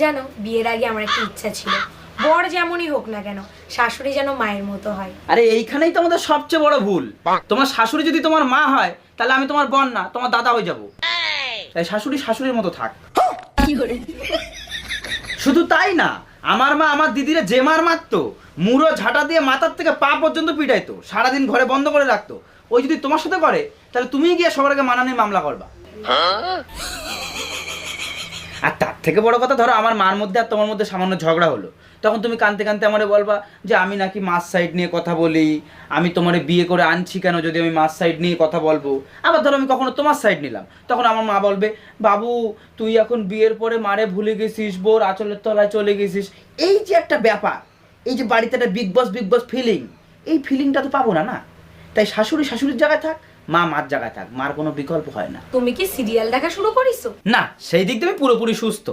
জানো বিয়ের আগে আমার একটা ইচ্ছা ছিল, বর যেমনই হোক না কেন শাশুড়ি যেন মায়ের মতো হয়। আরে এইখানেই তো আমাদের সবচেয়ে বড় ভুল। তোমার শাশুড়ি যদি তোমার মা হয় তাহলে আমি তোমার বোন না, তোমার দাদা হয়ে যাব। তাই শাশুড়ি শাশুড়ির মতো থাক। শুধু তাই না, আমার মা আমার দিদিরে যে মার মারতো, মুড়ো ঝাঁটা দিয়ে মাথার থেকে পা পর্যন্ত পিটাইতো, সারাদিন ঘরে বন্ধ করে রাখতো। ওই যদি তোমার সাথে করে তাহলে তুমিই গিয়ে সবার আগে মানা নিয়ে মামলা করবা। আর তার থেকে বড় কথা, ধরো আমার মার মধ্যে আর তোমার মধ্যে সামান্য ঝগড়া হলো, তখন তুমি কানতে কানতে আমারে বলবা যে আমি নাকি মার সাইড নিয়ে কথা বলি, আমি তোমারে বিয়ে করে আনছি কেন যদি আমি মার সাইড নিয়ে কথা বলবো। আবার ধরো আমি কখনো তোমার সাইড নিলাম, তখন আমার মা বলবে বাবু তুই এখন বিয়ের পরে মারে ভুলে গেছিস, বোর আঁচলের তলায় চলে গেছিস। এই যে একটা ব্যাপার, এই যে বাড়িতে একটা বিগ বস ফিলিং, এই ফিলিংটা তো পাবো না। তাই শাশুড়ি শাশুড়ির জায়গায় থাক, মা মার জায়গায় থাক, মার কোনো বিকল্প হয় না। তুমি কি সিরিয়াল দেখা শুরু করিছো? না, সেই দিক দিয়ে আমি পুরোপুরি সুস্থ।